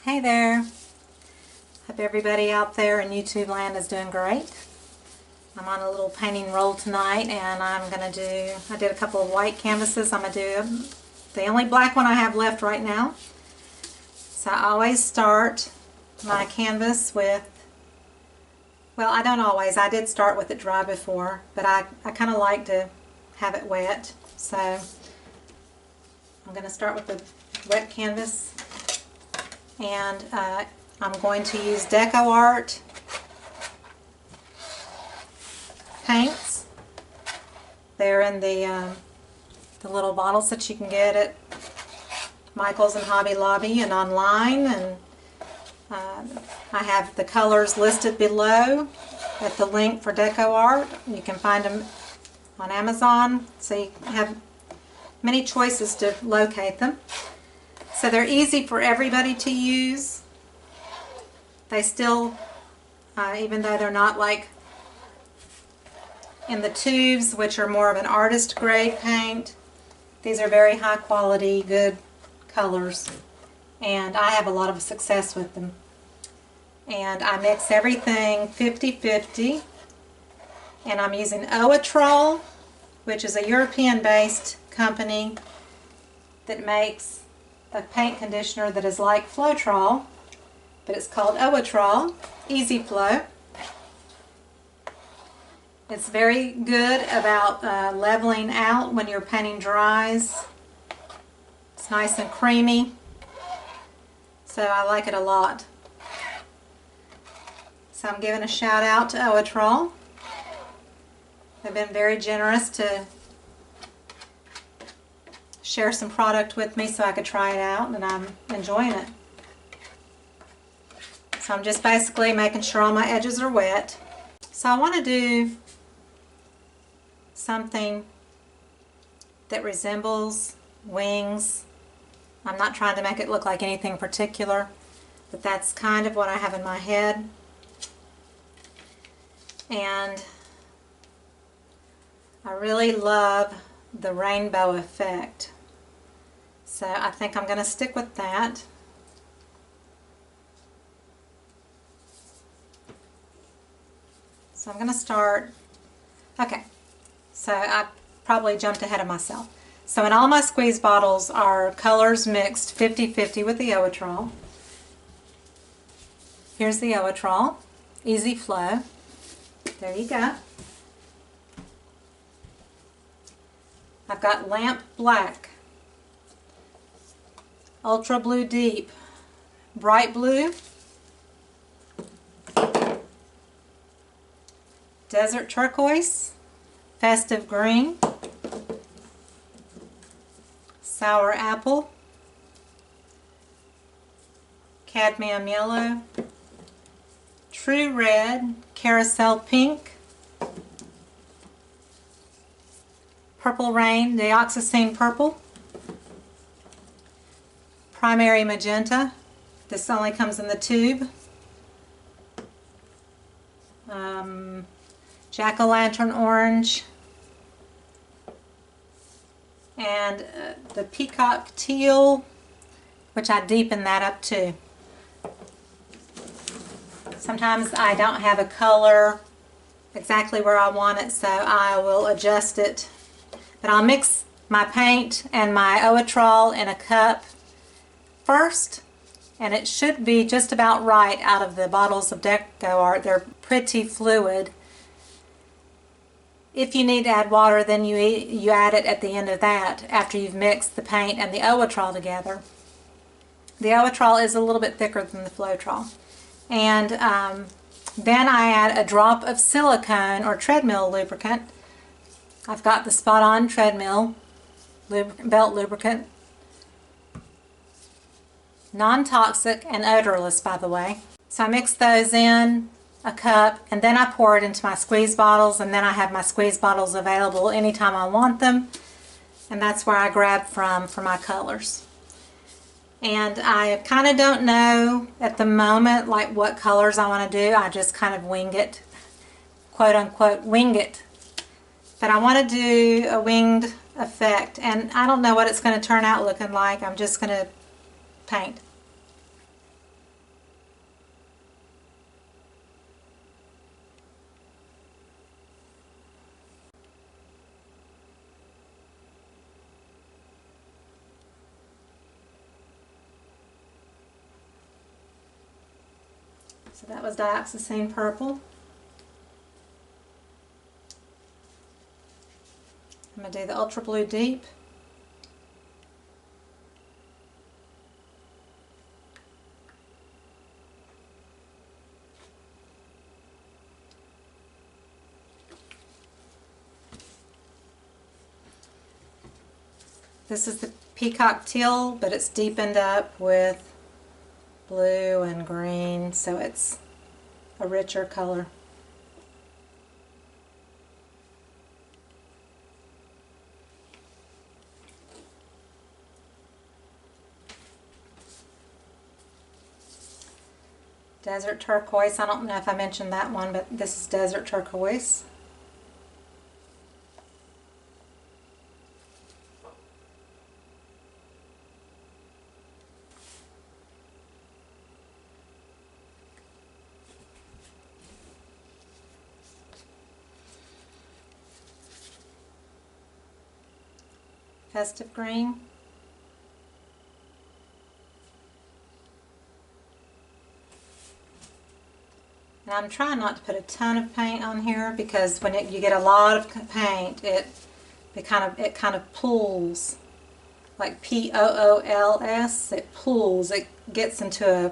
Hey there. Hope everybody out there in YouTube land is doing great. I'm on a little painting roll tonight, and I did a couple of white canvases. I'm going to do the only black one I have left right now. So I always start my canvas with, well, I don't always. I did start with it dry before, but I kind of like to have it wet. So I'm going to start with the wet canvas. And I'm going to use Deco Art paints. They're in the little bottles that you can get at Michael's and Hobby Lobby and online. And I have the colors listed below at the link for Deco Art. You can find them on Amazon, so you have many choices to locate them. So they're easy for everybody to use. They still, even though they're not like in the tubes, which are more of an artist grade paint, these are very high quality, good colors. And I have a lot of success with them. And I mix everything 50-50. And I'm using Owatrol, which is a European-based company that makes a paint conditioner that is like Floetrol, but it's called Owatrol Easy Flow. It's very good about leveling out when your painting dries. It's nice and creamy, so I like it a lot. So I'm giving a shout out to Owatrol. They've been very generous to share some product with me so I could try it out, and I'm enjoying it. So I'm just basically making sure all my edges are wet. So I want to do something that resembles wings. I'm not trying to make it look like anything particular, but that's kind of what I have in my head. And I really love the rainbow effect. So I think I'm going to stick with that. So I'm going to start, okay, so I probably jumped ahead of myself. So in all my squeeze bottles are colors mixed 50-50 with the Owatrol. Here's the Owatrol Easy Flow. There you go. I've got Lamp Black, Ultra Blue Deep, Bright Blue, Desert Turquoise, Festive Green, Sour Apple, Cadmium Yellow, True Red, Carousel Pink, Purple Rain, Dioxazine Purple, Primary Magenta. This only comes in the tube. Jack-o'-lantern Orange, and the Peacock Teal, which I deepen that up too. Sometimes I don't have a color exactly where I want it, so I will adjust it. But I'll mix my paint and my Owatrol in a cup first, and it should be just about right out of the bottles of Deco Art. They're pretty fluid. If you need to add water, then you add it at the end of that, after you've mixed the paint and the Owatrol together. The Owatrol is a little bit thicker than the Floetrol. And then I add a drop of silicone or treadmill lubricant. I've got the Spot On treadmill belt lubricant. Non-toxic and odorless, by the way. So I mix those in a cup, and then I pour it into my squeeze bottles, and then I have my squeeze bottles available anytime I want them, and that's where I grab from for my colors. And I kind of don't know at the moment like what colors I want to do. I just kind of wing it, quote unquote wing it. But I want to do a winged effect, and I don't know what it's going to turn out looking like. I'm just going to paint. So that was dioxazine purple. I'm going to do the Ultra Blue Deep. This is the Peacock Teal, but it's deepened up with blue and green, so it's a richer color. Desert Turquoise, I don't know if I mentioned that one, but this is Desert Turquoise. Festive Green. Now I'm trying not to put a ton of paint on here because when you get a lot of paint, it kind of pulls, like P-O-O-L-S. It pulls. It gets into a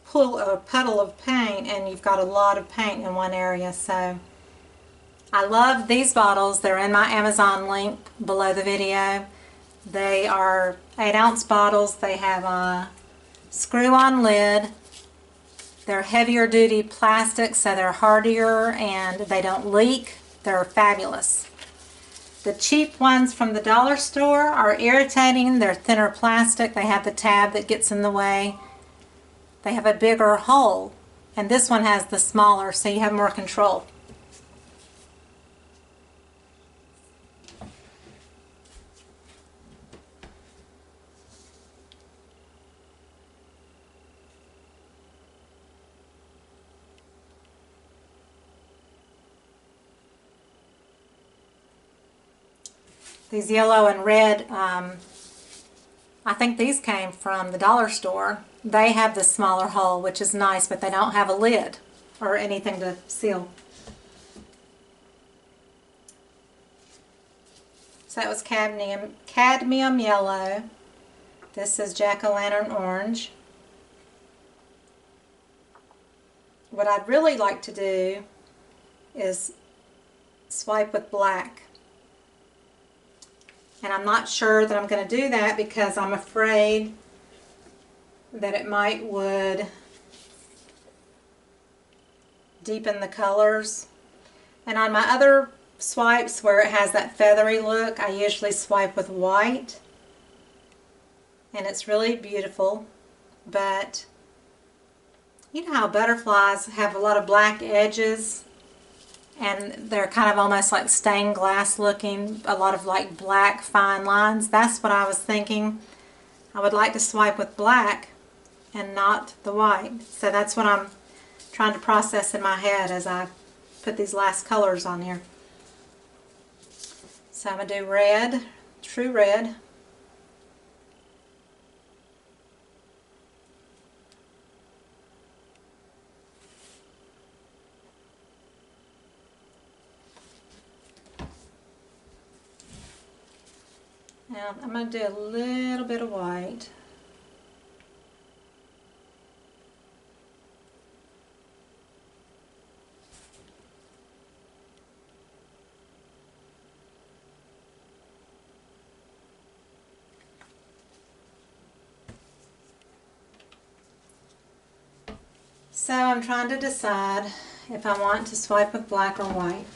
puddle of paint, and you've got a lot of paint in one area. So I love these bottles. They're in my Amazon link below the video. They are 8-ounce bottles. They have a screw-on lid. They're heavier duty plastic, so they're hardier and they don't leak. They're fabulous. The cheap ones from the dollar store are irritating. They're thinner plastic. They have the tab that gets in the way. They have a bigger hole, and this one has the smaller, so you have more control. These yellow and red, I think these came from the dollar store. They have the smaller hole, which is nice, but they don't have a lid or anything to seal. So that was cadmium yellow. This is jack-o'-lantern orange. What I'd really like to do is swipe with black. And I'm not sure that I'm going to do that because I'm afraid that it would deepen the colors. And on my other swipes where it has that feathery look, I usually swipe with white. And it's really beautiful. But you know how butterflies have a lot of black edges? And they're kind of almost like stained glass looking, a lot of like black fine lines. That's what I was thinking. I would like to swipe with black and not the white. So that's what I'm trying to process in my head as I put these last colors on here. So I'm going to do red, true red. Now I'm going to do a little bit of white. So I'm trying to decide if I want to swipe with black or white.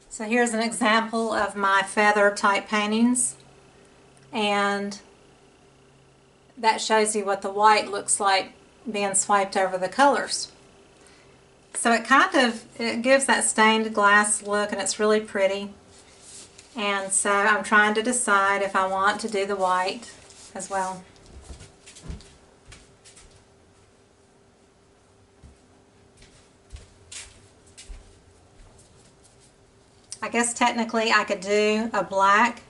So here's an example of my feather type paintings, and that shows you what the white looks like being swiped over the colors. So it gives that stained glass look, and it's really pretty. And so I'm trying to decide if I want to do the white as well. I guess technically I could do a black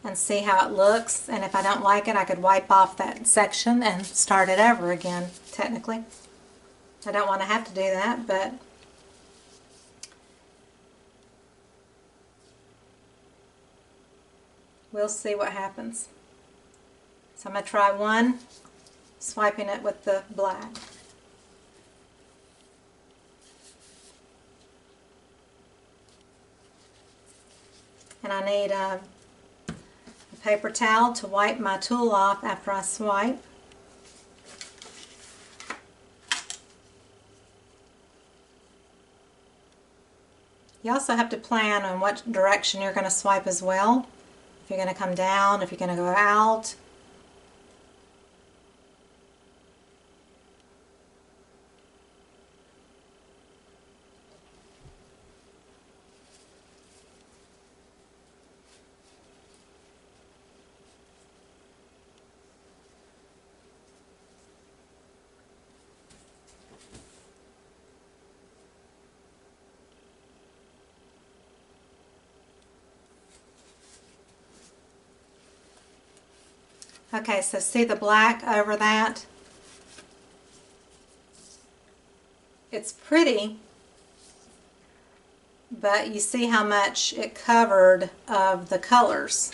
and see how it looks, and if I don't like it I could wipe off that section and start it over again, technically. I don't want to have to do that, but we'll see what happens. So I'm going to try one, swiping it with the black. And I need a paper towel to wipe my tool off after I swipe. You also have to plan on what direction you're going to swipe as well. If you're going to come down, if you're going to go out. Okay, so see the black over that? It's pretty, but you see how much it covered of the colors.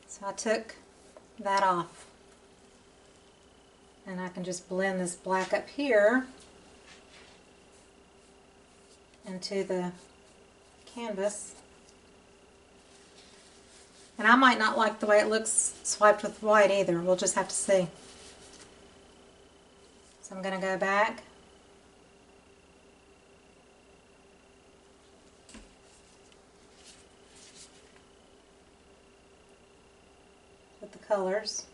So I took that off. And I can just blend this black up here into the canvas. And I might not like the way it looks swiped with white either. We'll just have to see. So I'm going to go back. With the colors.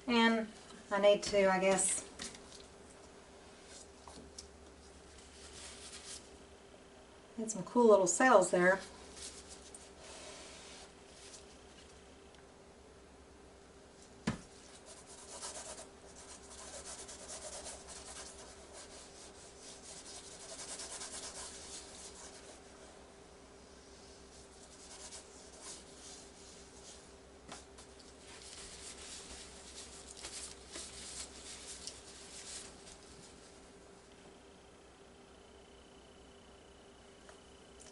And I need to, I guess, had some cool little cells there.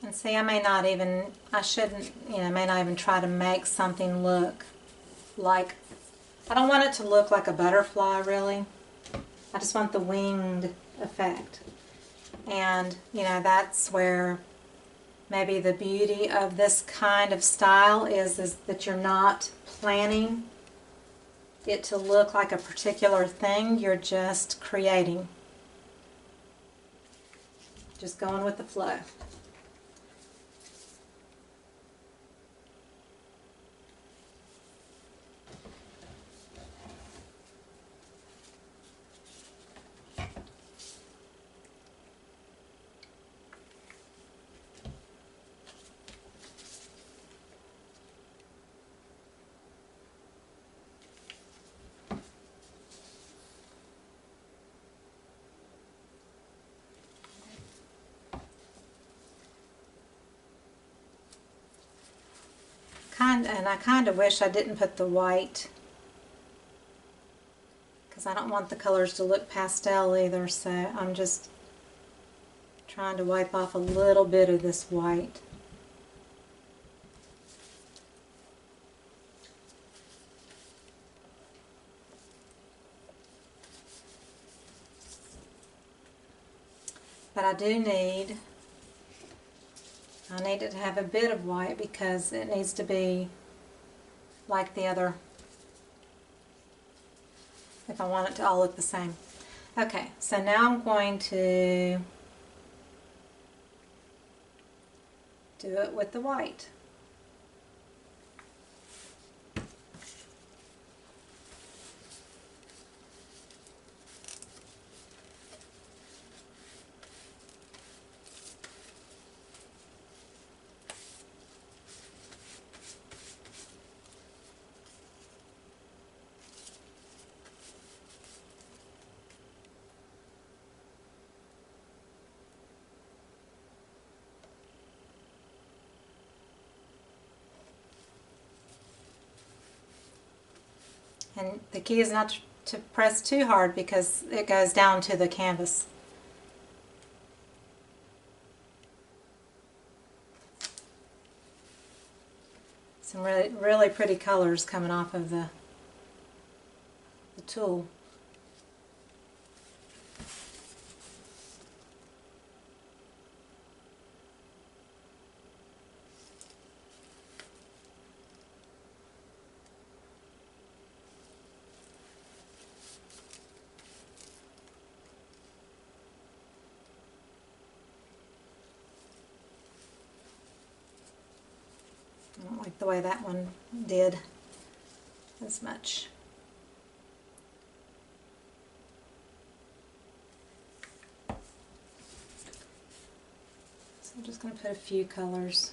And see, I shouldn't, may not even try to make something look like, I don't want it to look like a butterfly really. I just want the winged effect. And, that's where maybe the beauty of this kind of style is that you're not planning it to look like a particular thing, you're just creating. Just going with the flow. And I kind of wish I didn't put the white, because I don't want the colors to look pastel either, so I'm just trying to wipe off a little bit of this white. But I need it to have a bit of white because it needs to be like the other, if I want it to all look the same. Okay, so now I'm going to do it with the white. And the key is not to press too hard because it goes down to the canvas. Some really pretty colors coming off of the tool. I don't like the way that one did as much. So I'm just going to put a few colors.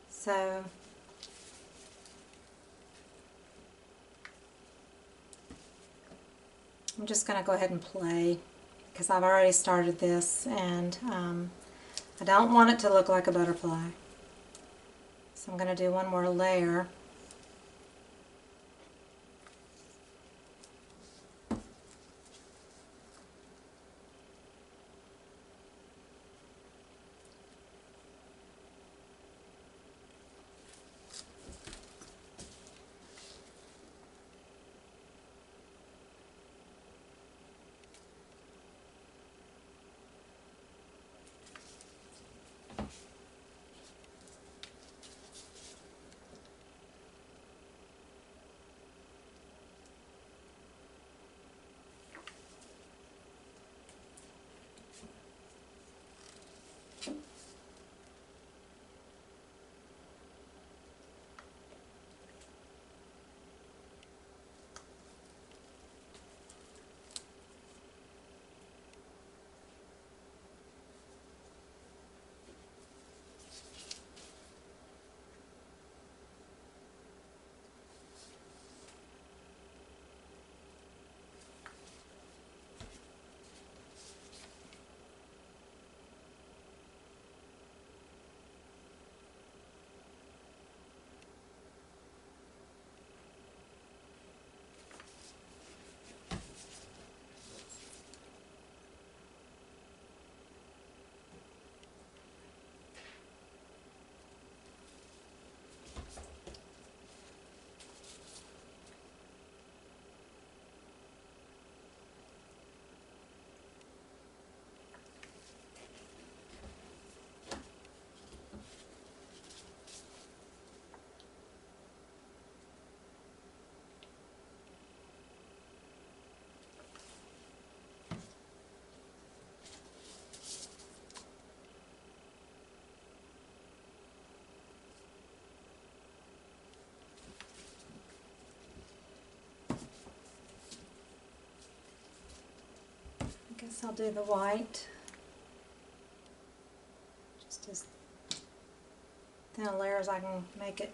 So I'm just going to go ahead and play because I've already started this, and I don't want it to look like a butterfly. So I'm going to do one more layer. Guess I'll do the white. Just as thin a layer as I can make it.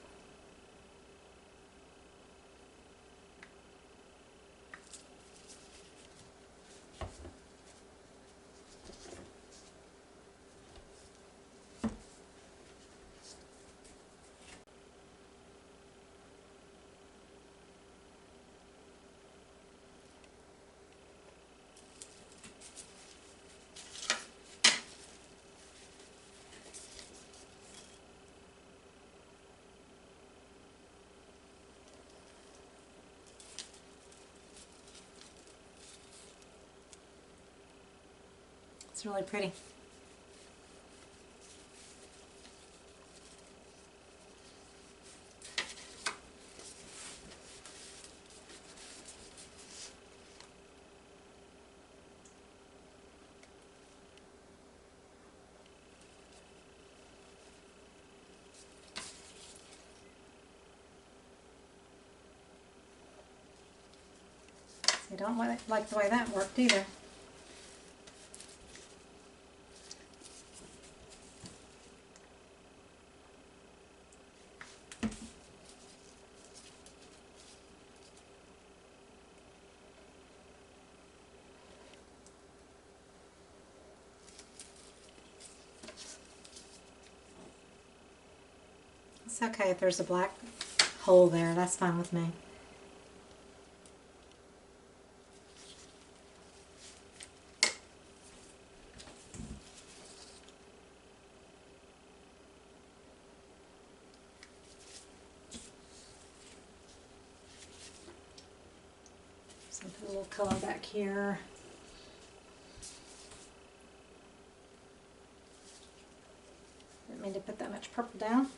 It's really pretty. I don't like the way that worked either. It's okay if there's a black hole there, that's fine with me. So put a little color back here. Didn't mean to put that much purple down.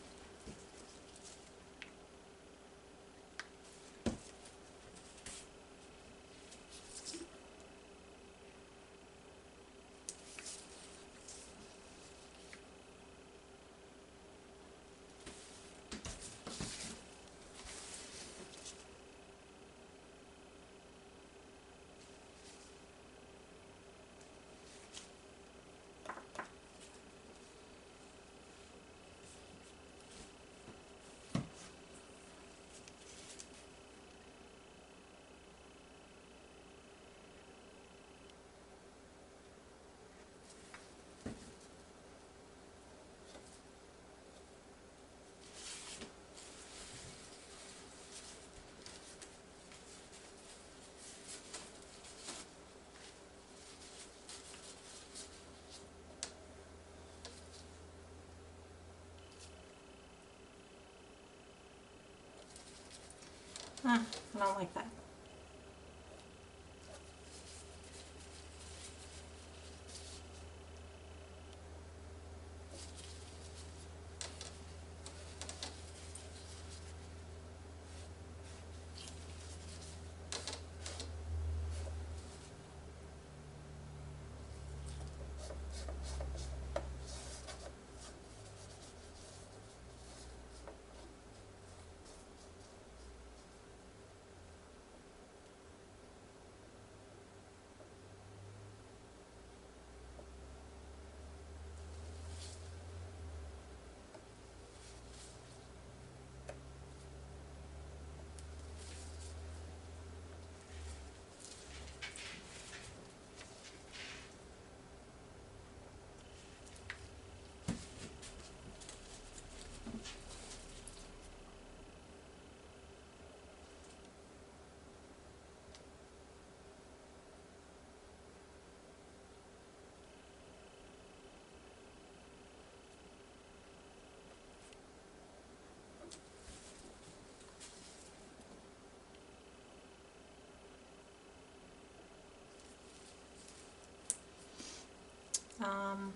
I don't like that. Um,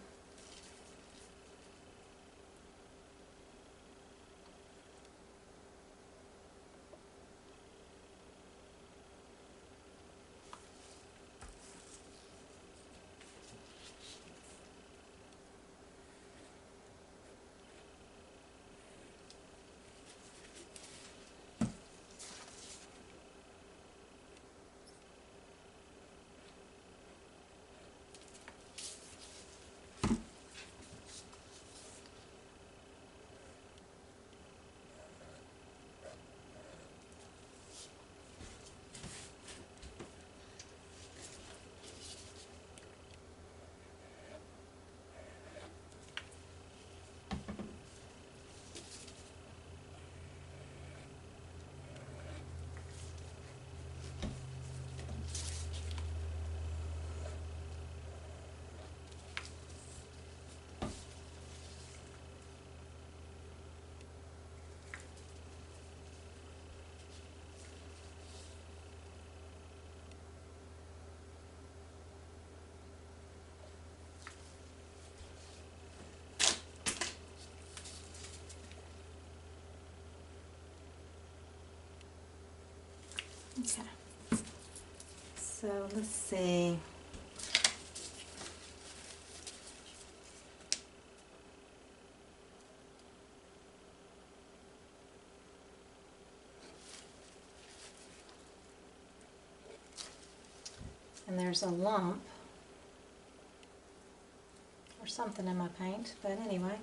Okay. So let's see. And there's a lump or something in my paint, but anyway.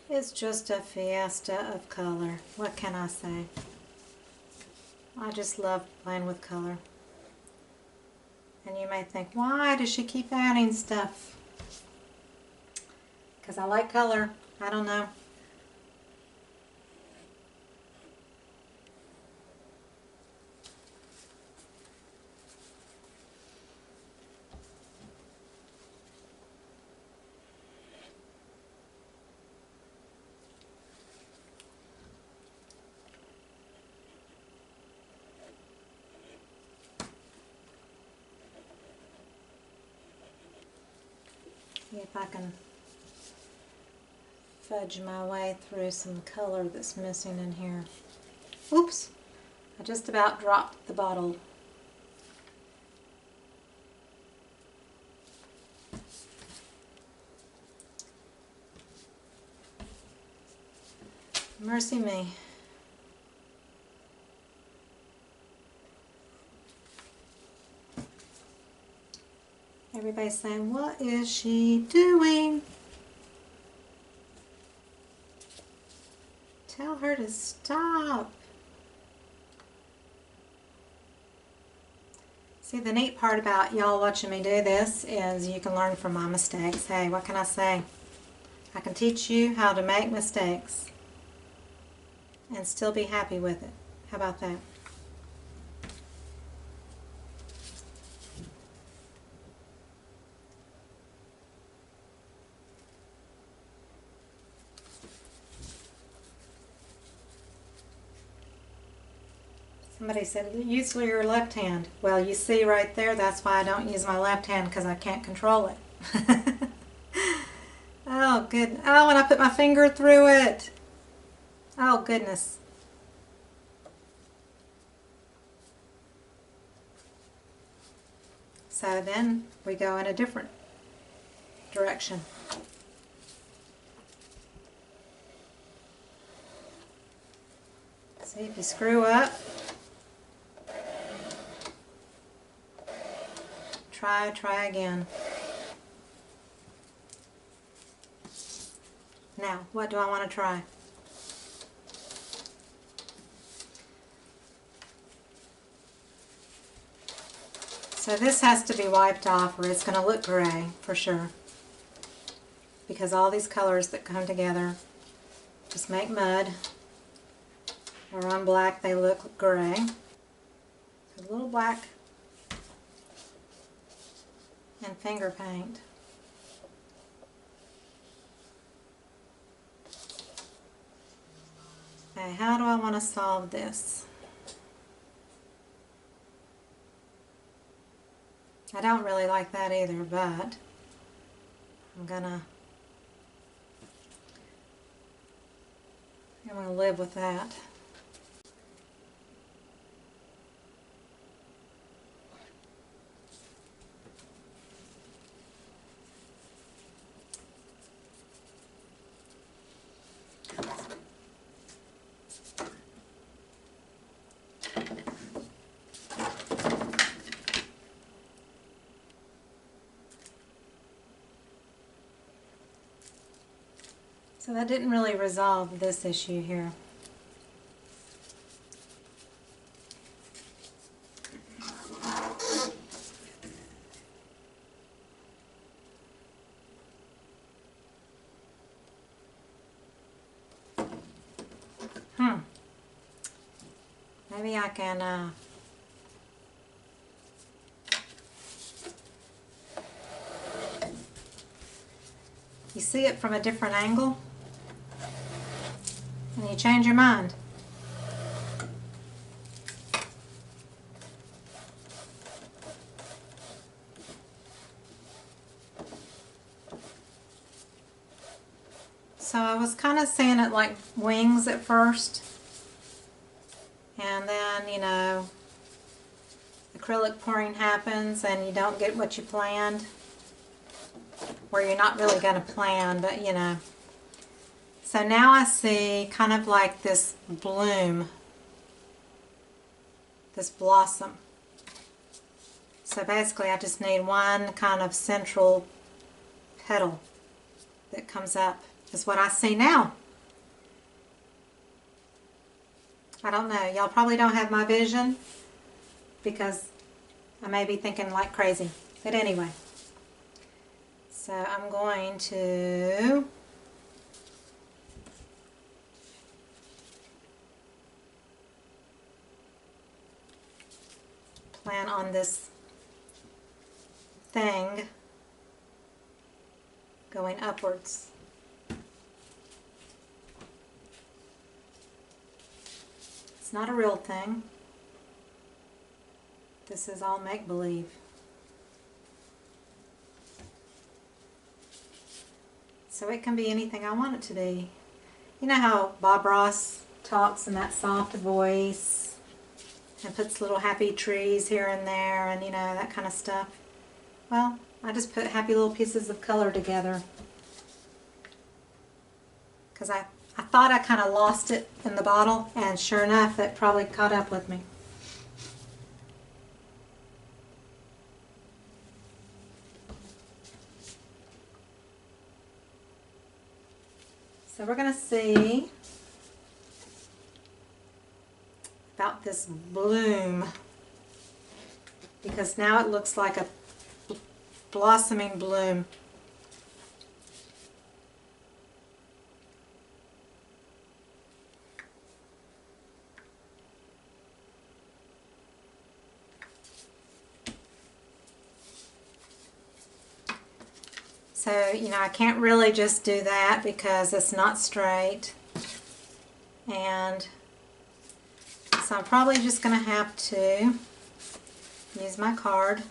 It's just a fiesta of color. What can I say? I just love playing with color. And you may think, why does she keep adding stuff? Because I like color. I don't know. See if I can fudge my way through some color that's missing in here. Oops! I just about dropped the bottle. Mercy me. Everybody's saying, what is she doing? Tell her to stop. See, the neat part about y'all watching me do this is you can learn from my mistakes. Hey, what can I say? I can teach you how to make mistakes and still be happy with it. How about that? Somebody said, use your left hand. Well, you see right there, that's why I don't use my left hand, because I can't control it. Oh, good. Oh, and I put my finger through it. Oh, goodness. So then we go in a different direction. See, if you screw up, try again. Now, what do I want to try? So this has to be wiped off or it's going to look gray for sure. Because all these colors that come together just make mud. Or on black they look gray. A little black and finger paint. Okay, how do I want to solve this? I don't really like that either, but I'm gonna live with that. So that didn't really resolve this issue here. Maybe I can you see it from a different angle and you change your mind. So I was kind of seeing it like wings at first, and then, you know, acrylic pouring happens and you don't get what you planned, or you're not really going to plan, but you know. So now I see kind of like this bloom, this blossom. So basically I just need one kind of central petal that comes up, is what I see now. I don't know, y'all probably don't have my vision because I may be thinking like crazy, but anyway. So I'm going to plan on this thing going upwards. It's not a real thing. This is all make-believe. So it can be anything I want it to be. You know how Bob Ross talks in that soft voice and puts little happy trees here and there and, you know, that kind of stuff? Well, I just put happy little pieces of color together because I thought I kind of lost it in the bottle, and sure enough it probably caught up with me. So we're going to see about this bloom, because now it looks like a blossoming bloom. So, you know, I can't really just do that because it's not straight. And so I'm probably just going to have to use my card.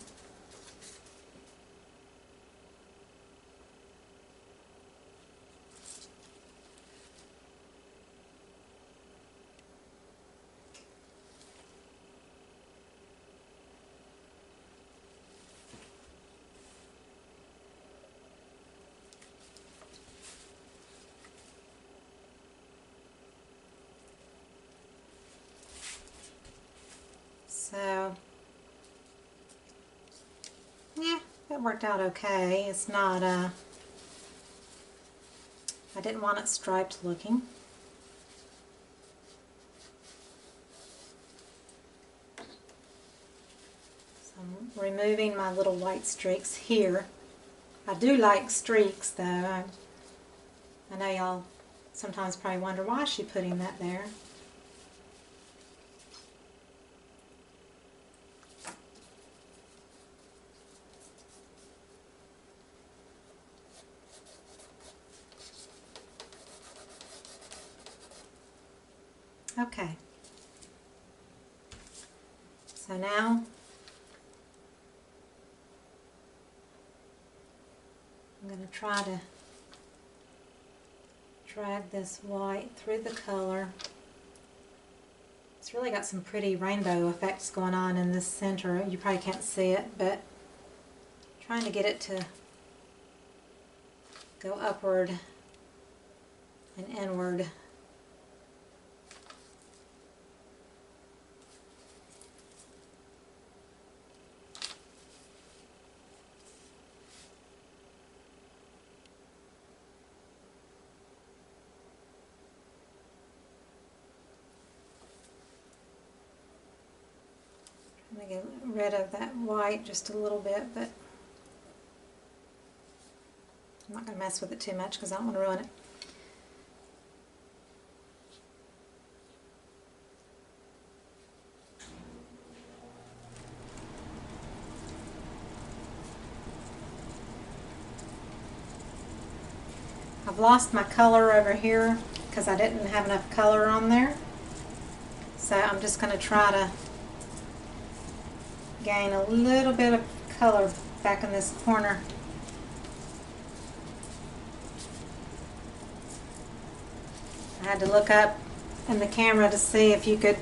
So, yeah, it worked out okay. It's not, I didn't want it striped looking. So I'm removing my little white streaks here. I do like streaks though. I know y'all sometimes probably wonder why is she putting that there. Okay. So now I'm going to try to drag this white through the color. It's really got some pretty rainbow effects going on in this center. You probably can't see it, but trying to get it to go upward and inward. I'm going to get rid of that white just a little bit, but I'm not going to mess with it too much because I don't want to ruin it. I've lost my color over here because I didn't have enough color on there. So I'm just going to try to gain a little bit of color back in this corner. I had to look up in the camera to see if you could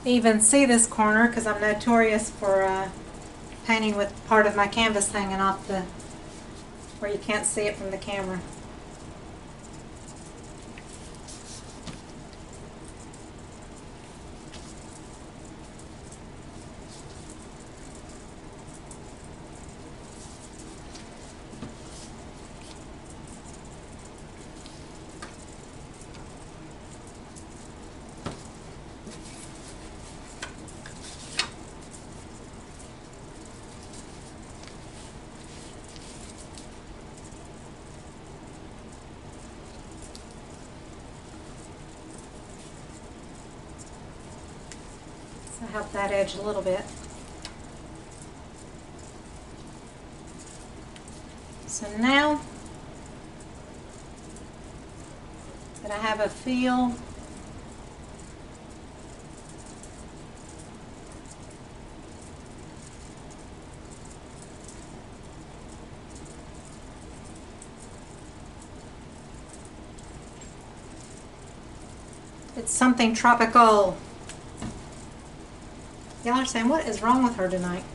even see this corner because I'm notorious for painting with part of my canvas hanging off the where you can't see it from the camera. So help that edge a little bit. So now that I have a feel it's something tropical. Y'all are saying, what is wrong with her tonight?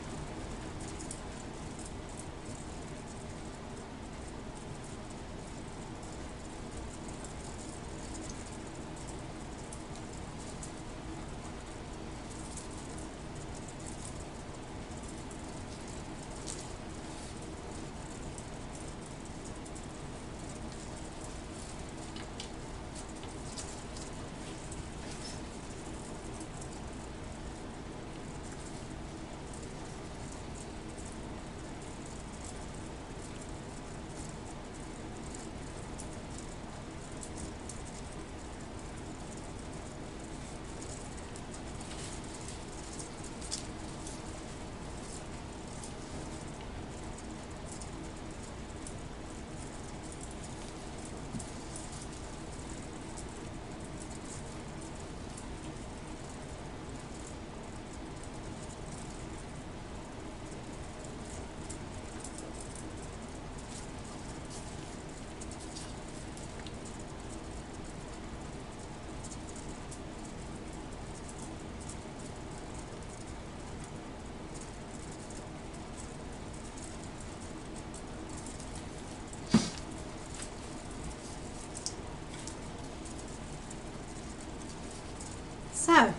So,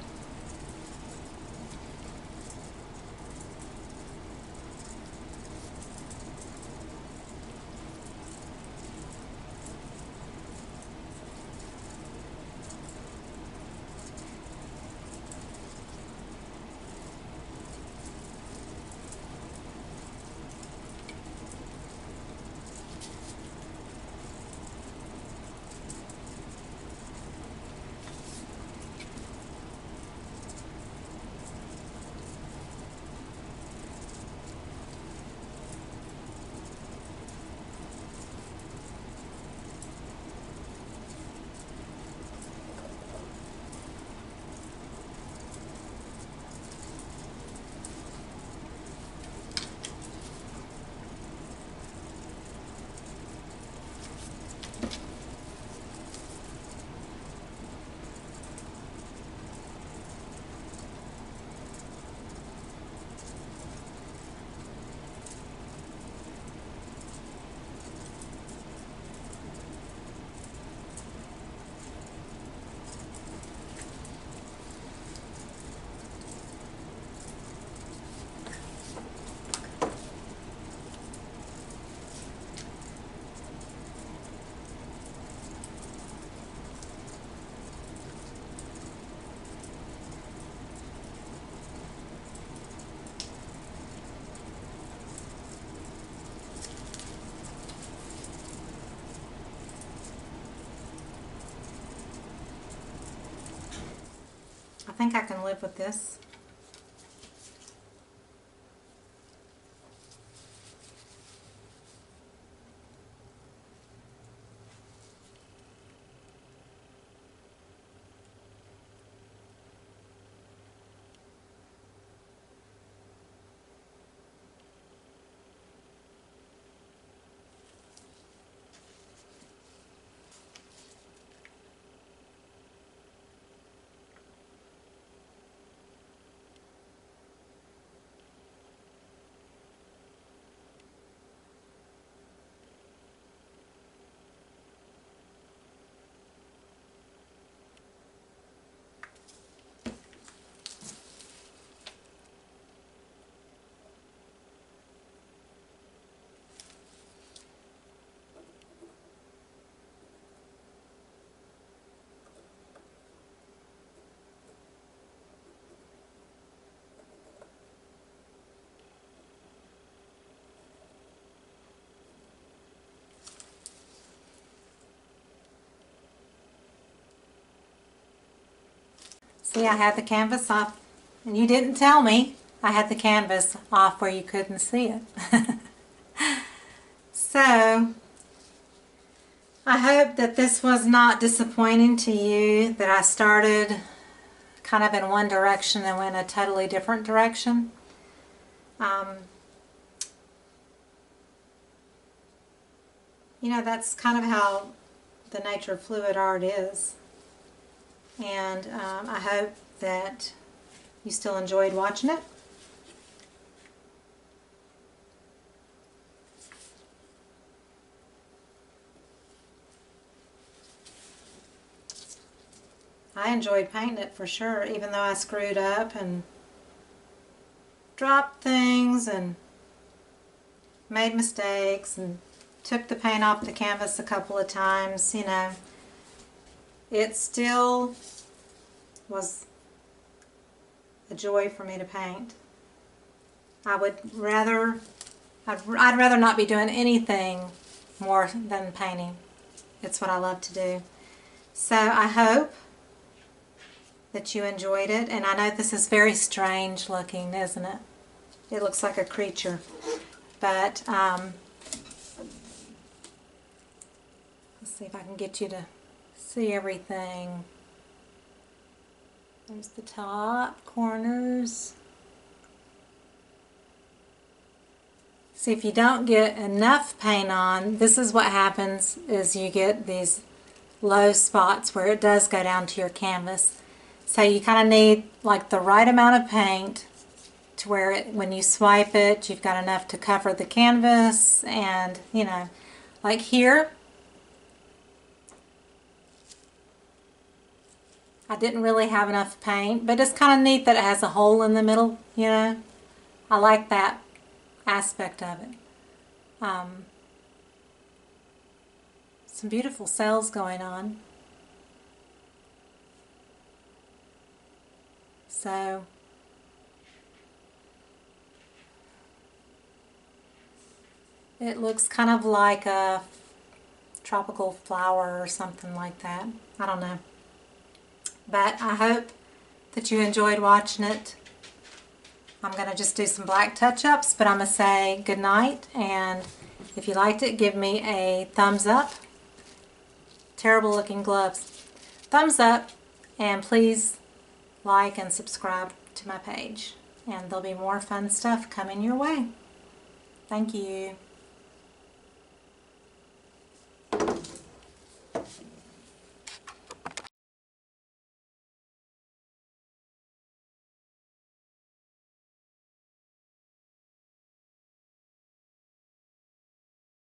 think I can live with this. See, I had the canvas off, and you didn't tell me I had the canvas off where you couldn't see it. So, I hope that this was not disappointing to you, that I started kind of in one direction and went a totally different direction. You know, that's kind of how the nature of fluid art is. And I hope that you still enjoyed watching it. I enjoyed painting it for sure, even though I screwed up and dropped things and made mistakes and took the paint off the canvas a couple of times, you know. It still was a joy for me to paint. I'd rather not be doing anything more than painting. It's what I love to do. So I hope that you enjoyed it, and I know this is very strange looking, isn't it? It looks like a creature, but let's see if I can get you to see everything. There's the top corners. See, if you don't get enough paint on, this is what happens, is you get these low spots where it does go down to your canvas. So you kind of need like the right amount of paint to where it, when you swipe it, you've got enough to cover the canvas, and you know, like here, I didn't really have enough paint, but it's kind of neat that it has a hole in the middle, you know. I like that aspect of it. Some beautiful cells going on. So, it looks kind of like a tropical flower or something like that. I don't know. But I hope that you enjoyed watching it. I'm going to just do some black touch-ups, but I'm going to say good night, and if you liked it, give me a thumbs up. Terrible looking gloves. Thumbs up, and please like and subscribe to my page, and there'll be more fun stuff coming your way. Thank you.